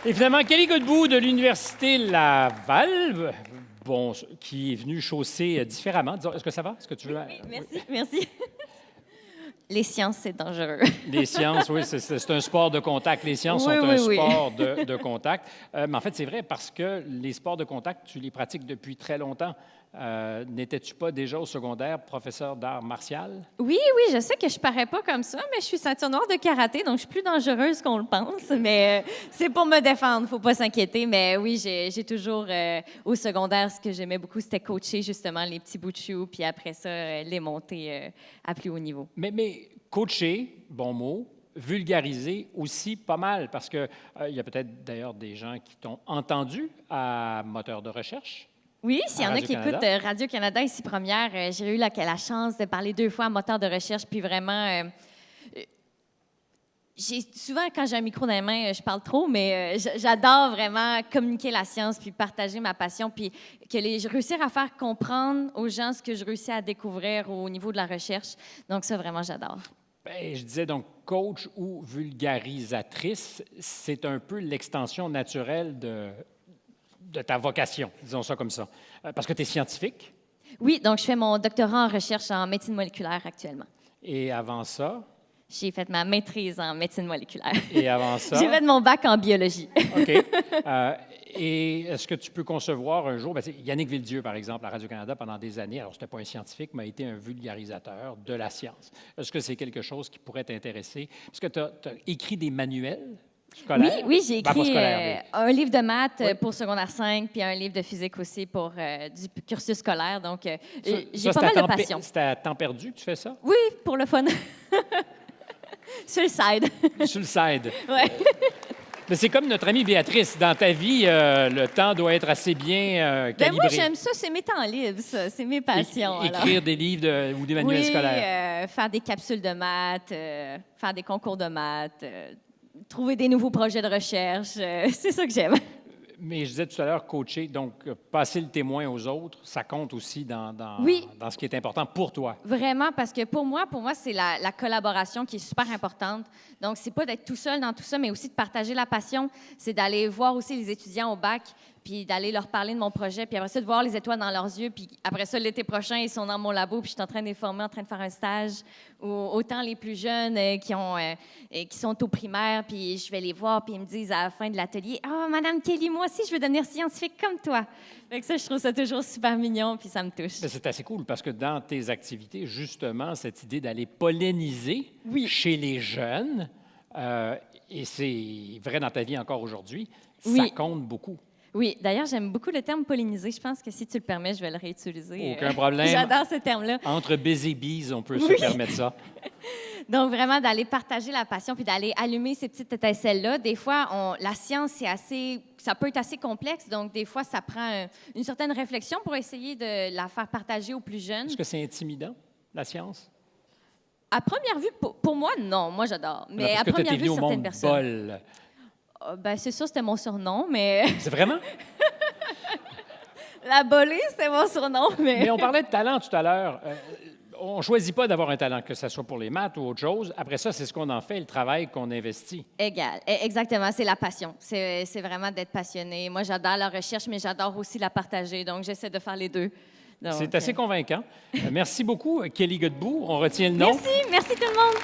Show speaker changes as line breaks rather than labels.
Et finalement, Kelly Godbout de l'Université Laval, bon, qui est venue chausser différemment. Disons, est-ce que ça va? Est-ce que tu veux...
Oui, merci, merci. Les sciences, c'est dangereux.
Les sciences, oui, c'est un sport de contact. Les sciences sont un sport de contact. Mais en fait, c'est vrai parce que les sports de contact, tu les pratiques depuis très longtemps. N'étais-tu pas déjà au secondaire professeur d'art martial?
Oui, je sais que je parais pas comme ça, mais je suis ceinture noire de karaté, donc je suis plus dangereuse qu'on le pense. Mais c'est pour me défendre, faut pas s'inquiéter. Mais oui, j'ai toujours, au secondaire, ce que j'aimais beaucoup, c'était coacher justement les petits bouts de chou, puis après ça, les monter à plus haut niveau.
Mais coacher, bon mot, vulgariser aussi pas mal, parce qu'il y a peut-être d'ailleurs des gens qui t'ont entendu à Moteur de recherche.
Oui, s'il y en a qui écoutent Radio-Canada ici première, j'ai eu la chance de parler 2 fois à Moteur de recherche, puis vraiment, souvent, quand j'ai un micro dans les mains, je parle trop, mais j'adore vraiment communiquer la science, puis partager ma passion, puis réussir à faire comprendre aux gens ce que je réussis à découvrir au niveau de la recherche. Donc ça, vraiment, j'adore.
Bien, je disais donc coach ou vulgarisatrice, c'est un peu l'extension naturelle de ta vocation, disons ça comme ça. Parce que tu es scientifique.
Oui, donc je fais mon doctorat en recherche en médecine moléculaire actuellement.
Et avant ça?
J'ai fait ma maîtrise en médecine moléculaire.
Et avant ça?
J'ai fait mon bac en biologie.
OK. Et est-ce que tu peux concevoir un jour, Yannick Villedieu, par exemple, à Radio-Canada, pendant des années, alors c'était pas un scientifique, mais a été un vulgarisateur de la science. Est-ce que c'est quelque chose qui pourrait t'intéresser? Parce que tu as écrit des manuels scolaires?
Oui, j'ai écrit un livre de maths pour secondaire 5, puis un livre de physique aussi pour du cursus scolaire. Donc, j'ai pas mal de passion.
C'est à temps perdu que tu fais ça?
Oui, pour le fun. Sur le side.
Sur le side.
Oui.
Mais c'est comme notre amie Béatrice. Dans ta vie, le temps doit être assez bien calibré.
Moi, j'aime ça. C'est mes temps libres, ça. C'est mes passions.
Écrire des livres ou des manuels scolaires.
Faire des capsules de maths, faire des concours de maths, trouver des nouveaux projets de recherche. C'est ça que j'aime.
Mais je disais tout à l'heure, coacher, donc passer le témoin aux autres, ça compte aussi dans ce qui est important pour toi.
Vraiment, parce que pour moi c'est la collaboration qui est super importante. Donc, c'est pas d'être tout seul dans tout ça, mais aussi de partager la passion. C'est d'aller voir aussi les étudiants au bac, puis d'aller leur parler de mon projet, puis après ça, de voir les étoiles dans leurs yeux. Puis après ça, l'été prochain, ils sont dans mon labo, puis je suis en train de les former, en train de faire un stage. Ou autant les plus jeunes qui sont au primaire, puis je vais les voir, puis ils me disent à la fin de l'atelier, « Ah, Madame Kelly, moi aussi, je veux devenir scientifique comme toi. » Fait que ça, je trouve ça toujours super mignon, puis ça me touche.
C'est assez cool, parce que dans tes activités, justement, cette idée d'aller polliniser chez les jeunes, et c'est vrai dans ta vie encore aujourd'hui, ça compte beaucoup.
Oui, d'ailleurs, j'aime beaucoup le terme polliniser. Je pense que si tu le permets, je vais le réutiliser.
Aucun problème.
J'adore ce terme-là.
Entre busy bees, on peut se permettre ça.
Donc, vraiment, d'aller partager la passion puis d'aller allumer ces petites étincelles-là. Des fois, la science, ça peut être assez complexe. Donc, des fois, ça prend une certaine réflexion pour essayer de la faire partager aux plus jeunes.
Est-ce que c'est intimidant, la science?
À première vue, pour moi, non. Moi, j'adore. Mais à première vue, certaines personnes.
Bol.
C'est sûr, c'était mon surnom, mais...
C'est vraiment?
La bolée, c'était mon surnom, mais...
Mais on parlait de talent tout à l'heure. On ne choisit pas d'avoir un talent, que ce soit pour les maths ou autre chose. Après ça, c'est ce qu'on en fait, le travail qu'on investit.
Exactement, c'est la passion. C'est vraiment d'être passionné. Moi, j'adore la recherche, mais j'adore aussi la partager. Donc, j'essaie de faire les deux.
C'est assez convaincant. Merci beaucoup, Kelly Godbout. On retient le nom.
Merci tout le monde.